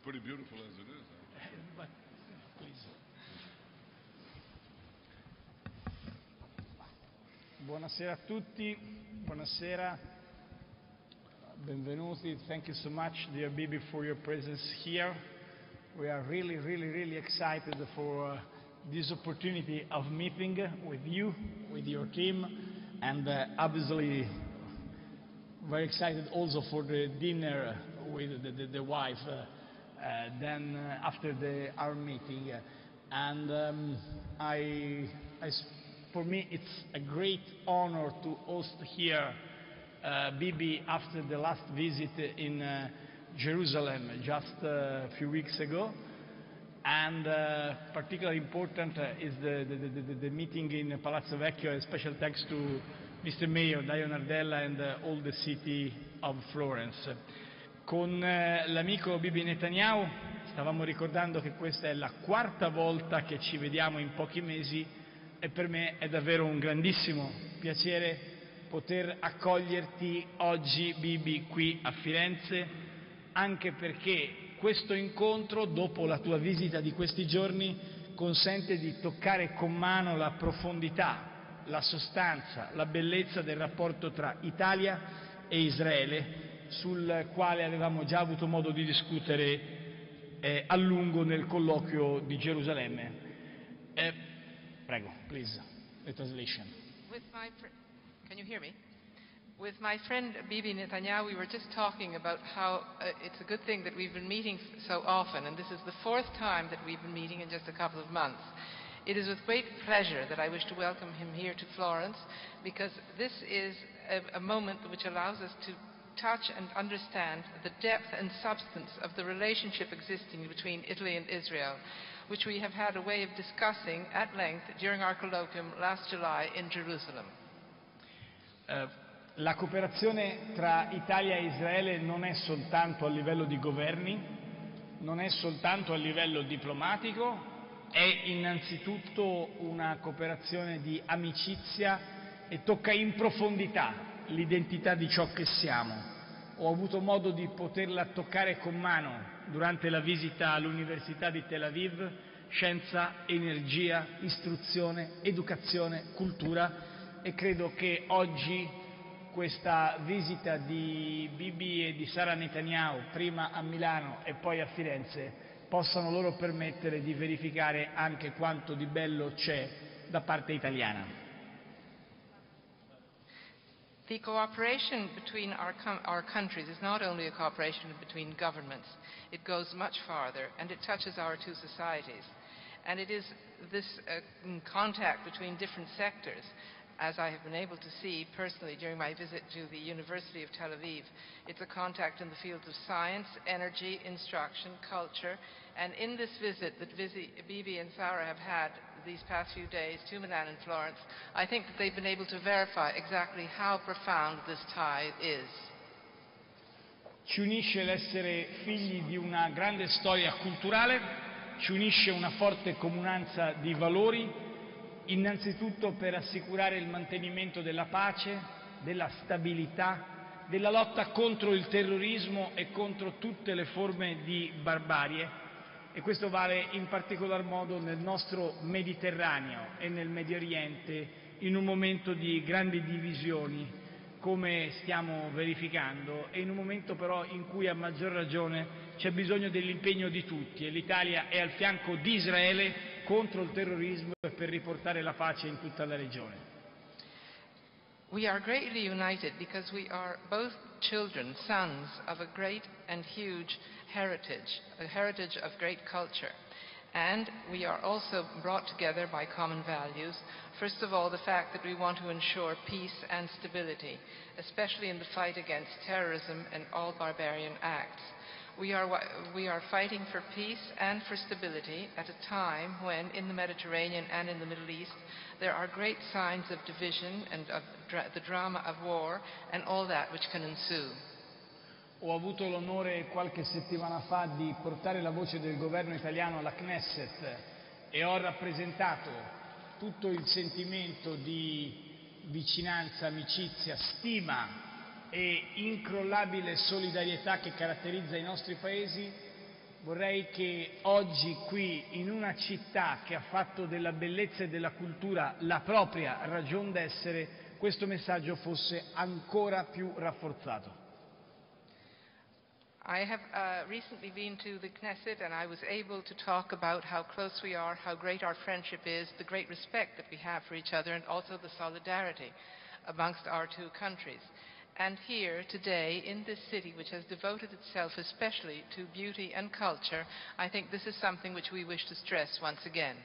pretty beautiful as it is. But please. Buonasera a tutti, buonasera, benvenuti. Thank you so much, dear Bibi, for your presence here. We are really excited for this opportunity of meeting with you, with your team, and obviously very excited also for the dinner with the wife then after our meeting. And for me it's a great honor to host here Bibi after the last visit in Jerusalem just a few weeks ago. And particularly important is the meeting in Palazzo Vecchio. A special thanks to Mr. Mayor Dario Nardella and all the city of Florence. Con l'amico Bibi Netanyahu stavamo ricordando che questa è la quarta volta che ci vediamo in pochi mesi e per me è davvero un grandissimo piacere poter accoglierti oggi, Bibi, qui a Firenze, anche perché questo incontro, dopo la tua visita di questi giorni, consente di toccare con mano la profondità, la sostanza, la bellezza del rapporto tra Italia e Israele, sul quale avevamo già avuto modo di discutere a lungo nel colloquio di Gerusalemme. Prego, please, the translation. Can you hear me? With my friend Bibi Netanyahu, we were just talking about how it's a good thing that we've been meeting so often, and this is the fourth time that we've been meeting in just a couple of months. It is with great pleasure that I wish to welcome him here to Florence, because this is a moment which allows us to touch and understand the depth and substance of the relationship existing between Italy and Israel, which we have had a way of discussing at length during our colloquium last July in Jerusalem. La cooperazione tra Italia e Israele non è soltanto a livello di governi, non è soltanto a livello diplomatico, è innanzitutto una cooperazione di amicizia e tocca in profondità l'identità di ciò che siamo. Ho avuto modo di poterla toccare con mano durante la visita all'Università di Tel Aviv, scienza, energia, istruzione, educazione, cultura, e credo che oggi questa visita di Bibi e di Sara Netanyahu, prima a Milano e poi a Firenze, possano loro permettere di verificare anche quanto di bello c'è da parte italiana. The cooperation between our countries is not only a cooperation between governments. It goes much farther, and it touches our two societies. And it is this contact between different sectors, as I have been able to see personally during my visit to the University of Tel Aviv. It's a contact in the fields of science, energy, instruction, culture, and in this visit that Bibi and Sarah have had these past few days to Milan and Florence, I think that they've been able to verify exactly how profound this tie is. Ci unisce l'essere figli di una grande storia culturale, ci unisce una forte comunanza di valori, innanzitutto per assicurare il mantenimento della pace, della stabilità, della lotta contro il terrorismo e contro tutte le forme di barbarie, e questo vale in particolar modo nel nostro Mediterraneo e nel Medio Oriente, in un momento di grandi divisioni come stiamo verificando, e in un momento però in cui a maggior ragione c'è bisogno dell'impegno di tutti, e l'Italia è al fianco di Israele contro il terrorismo e per riportare la pace in tutta la regione. We are greatly united because we are both children, sons of a great and huge heritage, a heritage of great culture. And we are also brought together by common values. First of all, the fact that we want to ensure peace and stability, especially in the fight against terrorism and all barbarian acts. We are fighting for peace and for stability at a time when, in the Mediterranean and in the Middle East, there are great signs of division and of the drama of war and all that which can ensue. Ho avuto l'onore qualche settimana fa di portare la voce del governo italiano alla Knesset e ho rappresentato tutto il sentimento di vicinanza, amicizia, stima e incrollabile solidarietà che caratterizza i nostri paesi, Vorrei che oggi qui, in una città che ha fatto della bellezza e della cultura la propria ragion d'essere, questo messaggio fosse ancora più rafforzato. I have recently been to the Knesset, and I was able to talk about how close we are, how great our friendship is, the great respect that we have for each other, and also the solidarity amongst our two countries. And here today, in this city which has devoted itself especially to beauty and culture, I think this is something which we wish to stress once again.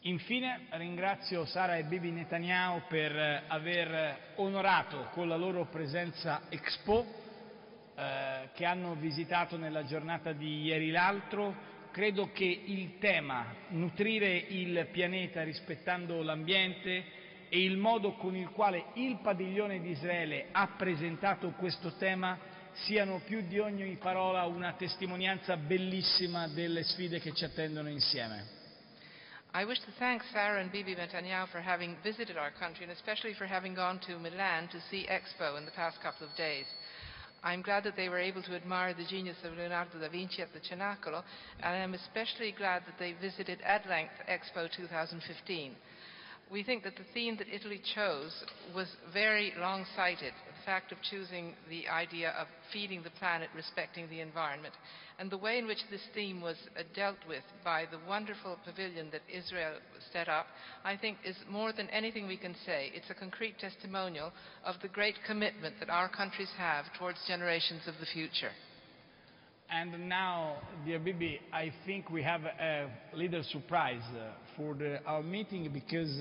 Infine ringrazio Sara e Bibi Netanyahu per aver onorato con la loro presenza Expo, che hanno visitato nella giornata di ieri l'altro. Credo che il tema nutrire il pianeta rispettando l'ambiente e il modo con il quale il padiglione di Israele ha presentato questo tema siano più di ogni parola una testimonianza bellissima delle sfide che ci attendono insieme. I wish to thank Sarah and Bibi Netanyahu for having visited our country, and especially for having gone to Milan to see Expo in the past couple of days. I'm glad that they were able to admire the genius of Leonardo da Vinci at the Cenacolo, and I'm especially glad that they visited at length Expo 2015. We think that the theme that Italy chose was very long-sighted, the fact of choosing the idea of feeding the planet, respecting the environment. And the way in which this theme was dealt with by the wonderful pavilion that Israel set up, I think is more than anything we can say. It's a concrete testimonial of the great commitment that our countries have towards generations of the future. And now, dear Bibi, I think we have a little surprise for our meeting, because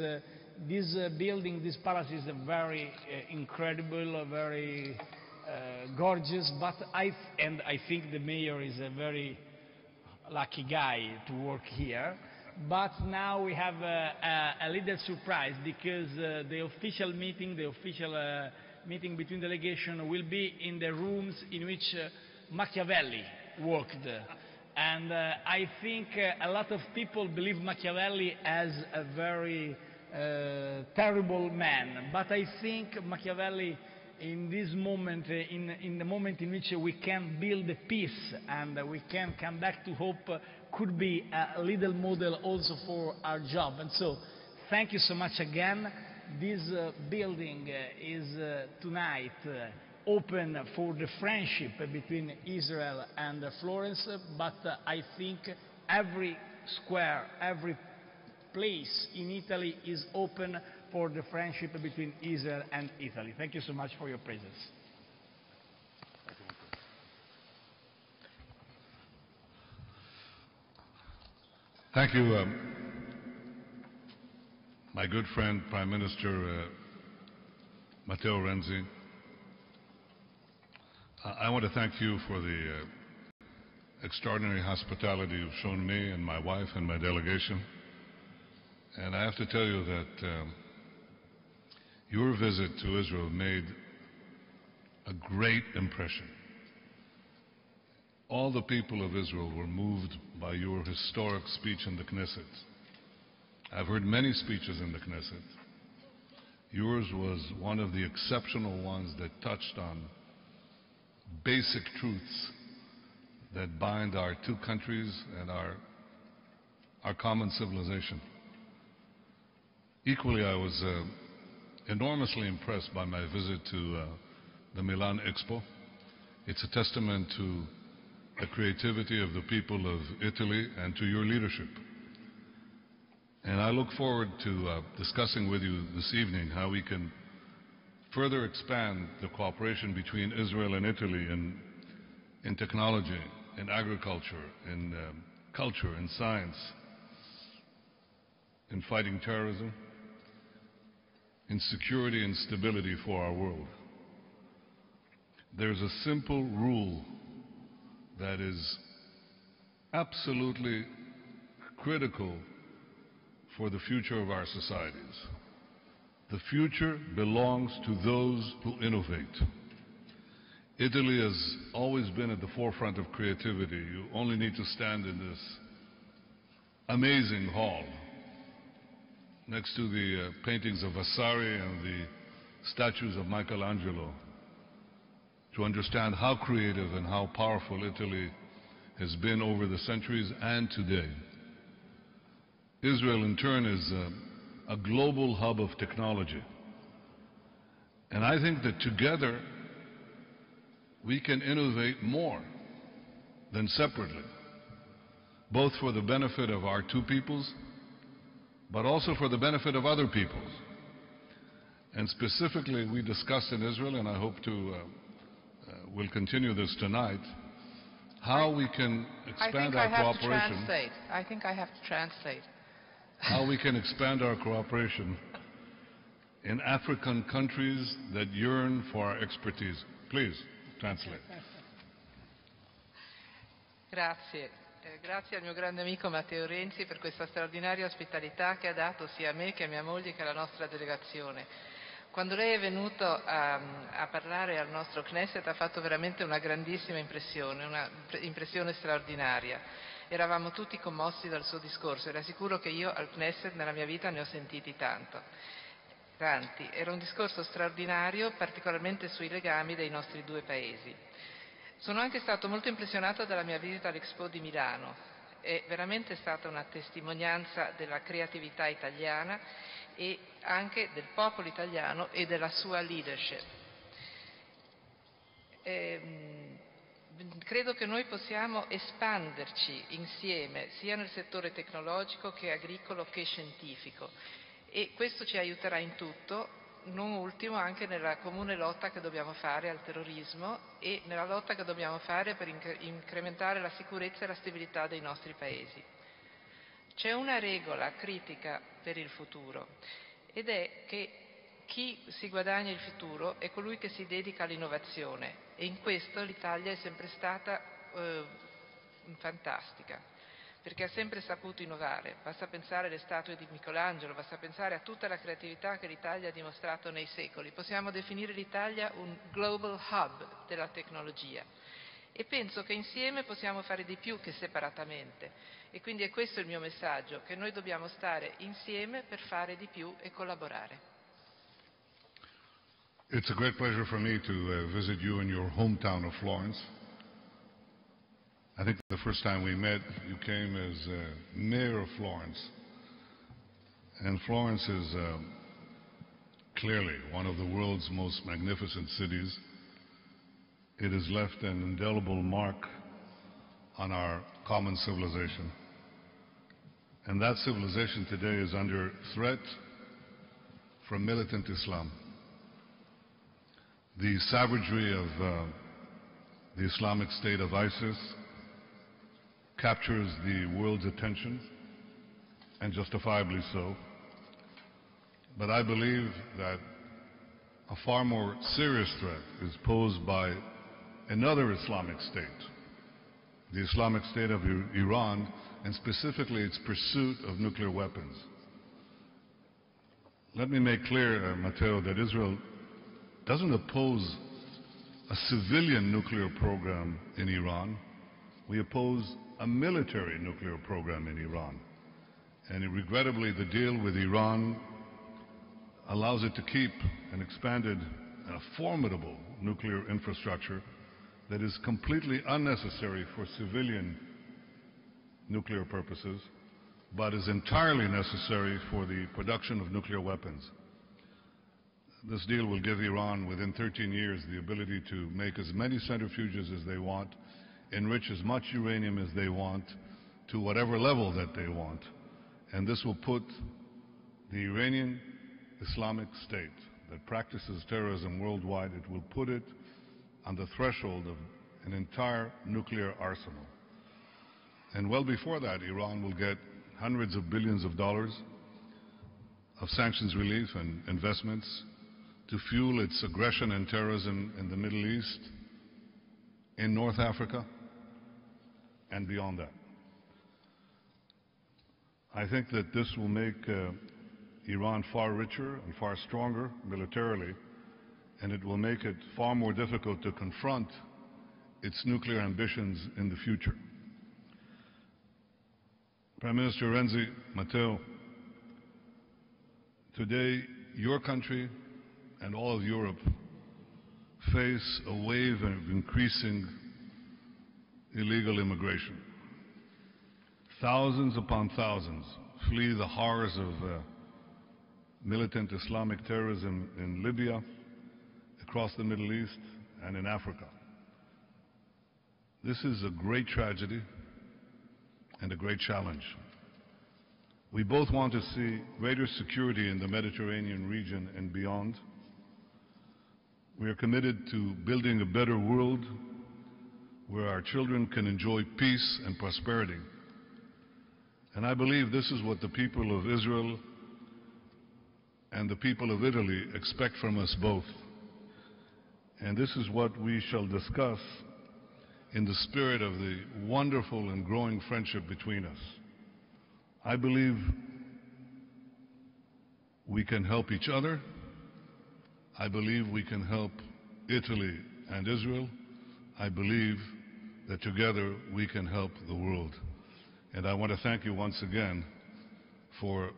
this building, this palace is very incredible, very gorgeous, but I think the mayor is a very lucky guy to work here. But now we have a little surprise, because the official meeting between delegation will be in the rooms in which Machiavelli worked. And I think a lot of people believe Machiavelli as a very terrible man, but I think Machiavelli in this moment, in the moment in which we can build peace and we can come back to hope, could be a little model also for our job. And so, thank you so much again. This building is tonight open for the friendship between Israel and Florence, but I think every square, every place in Italy is open for the friendship between Israel and Italy. Thank you so much for your presence. Thank you, my good friend, Prime Minister Matteo Renzi. I want to thank you for the extraordinary hospitality you've shown me and my wife and my delegation. And I have to tell you that your visit to Israel made a great impression. All the people of Israel were moved by your historic speech in the Knesset. I've heard many speeches in the Knesset. Yours was one of the exceptional ones that touched on basic truths that bind our two countries and our common civilization. Equally, I was enormously impressed by my visit to the Milan Expo. It's a testament to the creativity of the people of Italy and to your leadership. And I look forward to discussing with you this evening how we can further expand the cooperation between Israel and Italy in technology, in agriculture, in culture, in science, in fighting terrorism, in security and stability for our world. There's a simple rule that is absolutely critical for the future of our societies. The future belongs to those who innovate. Italy has always been at the forefront of creativity. You only need to stand in this amazing hall next to the paintings of Vasari and the statues of Michelangelo to understand how creative and how powerful Italy has been over the centuries and today. Israel, in turn, is a global hub of technology. And I think that together we can innovate more than separately, both for the benefit of our two peoples, but also for the benefit of other peoples. And specifically, we discussed in Israel, and I hope to we'll continue this tonight, how we can expand our cooperation. I think I have to translate. How we can expand our cooperation in African countries that yearn for our expertise. Please, translate. Grazie. Grazie al mio grande amico Matteo Renzi per questa straordinaria ospitalità che ha dato sia a me che a mia moglie che alla nostra delegazione. Quando lei è venuto a parlare al nostro Knesset ha fatto veramente una grandissima impressione, una impressione straordinaria. Eravamo tutti commossi dal suo discorso e le assicuro che io al Knesset nella mia vita ne ho sentiti tanti. Era un discorso straordinario, particolarmente sui legami dei nostri due paesi. Sono anche stato molto impressionato dalla mia visita all'Expo di Milano. È veramente stata una testimonianza della creatività italiana e anche del popolo italiano e della sua leadership. Credo che noi possiamo espanderci insieme sia nel settore tecnologico che agricolo che scientifico e questo ci aiuterà in tutto, non ultimo anche nella comune lotta che dobbiamo fare al terrorismo e nella lotta che dobbiamo fare per incrementare la sicurezza e la stabilità dei nostri paesi. C'è una regola critica per il futuro ed è che chi si guadagna il futuro è colui che si dedica all'innovazione e in questo l'Italia è sempre stata fantastica perché ha sempre saputo innovare. Basta pensare alle statue di Michelangelo, basta pensare a tutta la creatività che l'Italia ha dimostrato nei secoli. Possiamo definire l'Italia un global hub della tecnologia e penso che insieme possiamo fare di più che separatamente e quindi è questo il mio messaggio, che noi dobbiamo stare insieme per fare di più e collaborare. It's a great pleasure for me to visit you in your hometown of Florence. I think the first time we met, you came as mayor of Florence. And Florence is clearly one of the world's most magnificent cities. It has left an indelible mark on our common civilization. And that civilization today is under threat from militant Islam. The savagery of the Islamic State of ISIS captures the world's attention, and justifiably so. But I believe that a far more serious threat is posed by another Islamic state, the Islamic State of Iran, and specifically its pursuit of nuclear weapons. Let me make clear, Matteo, that Israel doesn't oppose a civilian nuclear program in Iran. We oppose a military nuclear program in Iran. And regrettably, the deal with Iran allows it to keep an expanded and a formidable nuclear infrastructure that is completely unnecessary for civilian nuclear purposes, but is entirely necessary for the production of nuclear weapons. This deal will give Iran, within 13 years, the ability to make as many centrifuges as they want, enrich as much uranium as they want, to whatever level that they want. And this will put the Iranian Islamic State that practices terrorism worldwide, it will put it on the threshold of an entire nuclear arsenal. And well before that, Iran will get hundreds of billions of dollars of sanctions relief and investments to fuel its aggression and terrorism in the Middle East, in North Africa, and beyond that. I think that this will make Iran far richer and far stronger militarily, and it will make it far more difficult to confront its nuclear ambitions in the future. Prime Minister Renzi, Matteo, today your country and all of Europe face a wave of increasing illegal immigration. Thousands upon thousands flee the horrors of militant Islamic terrorism in Libya, across the Middle East, and in Africa. This is a great tragedy and a great challenge. We both want to see greater security in the Mediterranean region and beyond. We are committed to building a better world where our children can enjoy peace and prosperity. And I believe this is what the people of Israel and the people of Italy expect from us both. And this is what we shall discuss in the spirit of the wonderful and growing friendship between us. I believe we can help each other. I believe we can help Italy and Israel. I believe that together we can help the world. And I want to thank you once again for,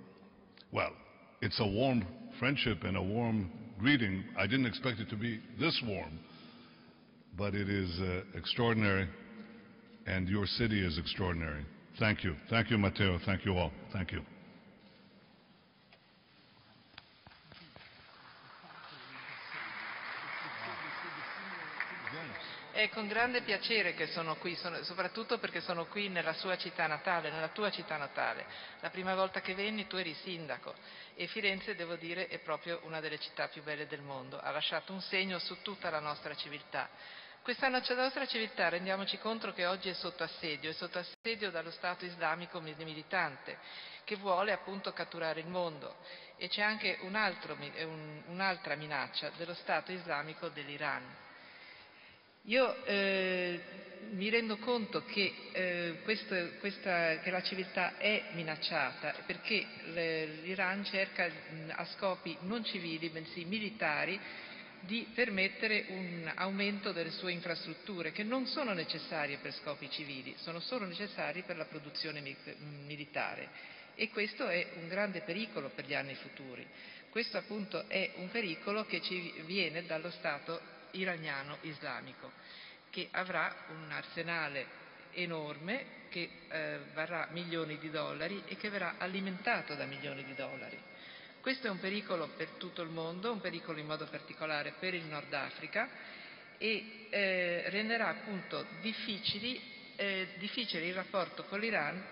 well, it's a warm friendship and a warm greeting. I didn't expect it to be this warm, but it is extraordinary, and your city is extraordinary. Thank you. Thank you, Matteo. Thank you all. Thank you. È con grande piacere che sono qui, soprattutto perché sono qui nella sua città natale, nella tua città natale. La prima volta che venni tu eri sindaco e Firenze, devo dire, è proprio una delle città più belle del mondo. Ha lasciato un segno su tutta la nostra civiltà. Questa nostra civiltà, rendiamoci conto che oggi è sotto assedio dallo Stato islamico militante, che vuole appunto catturare il mondo. E c'è anche un'altra minaccia dello Stato islamico dell'Iran. Io mi rendo conto che la civiltà è minacciata perché l'Iran cerca a scopi non civili, bensì militari, di permettere un aumento delle sue infrastrutture, che non sono necessarie per scopi civili, sono solo necessarie per la produzione militare. E questo è un grande pericolo per gli anni futuri. Questo appunto è un pericolo che ci viene dallo Stato iraniano islamico, che avrà un arsenale enorme che varrà milioni di dollari e che verrà alimentato da milioni di dollari. Questo è un pericolo per tutto il mondo, un pericolo in modo particolare per il Nord Africa e renderà appunto difficile il rapporto con l'Iran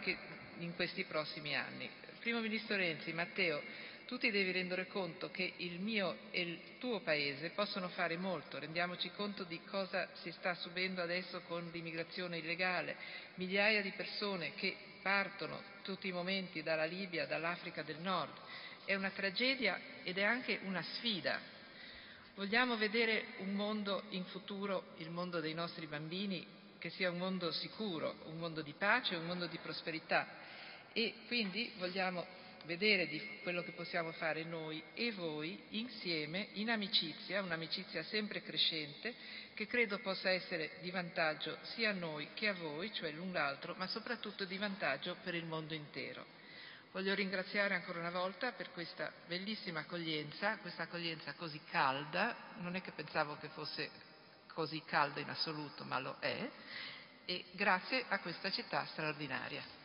in questi prossimi anni. Il primo ministro Renzi, Matteo, tu ti devi rendere conto che il mio e il tuo paese possono fare molto. Rendiamoci conto di cosa si sta subendo adesso con l'immigrazione illegale. Migliaia di persone che partono tutti i momenti dalla Libia, dall'Africa del Nord. È una tragedia ed è anche una sfida. Vogliamo vedere un mondo in futuro, il mondo dei nostri bambini, che sia un mondo sicuro, un mondo di pace, un mondo di prosperità. E quindi vogliamo vedere di quello che possiamo fare noi e voi insieme in amicizia, un'amicizia sempre crescente che credo possa essere di vantaggio sia a noi che a voi, cioè l'un l'altro, ma soprattutto di vantaggio per il mondo intero. Voglio ringraziare ancora una volta per questa bellissima accoglienza, questa accoglienza così calda, non è che pensavo che fosse così calda in assoluto, ma lo è, e grazie a questa città straordinaria.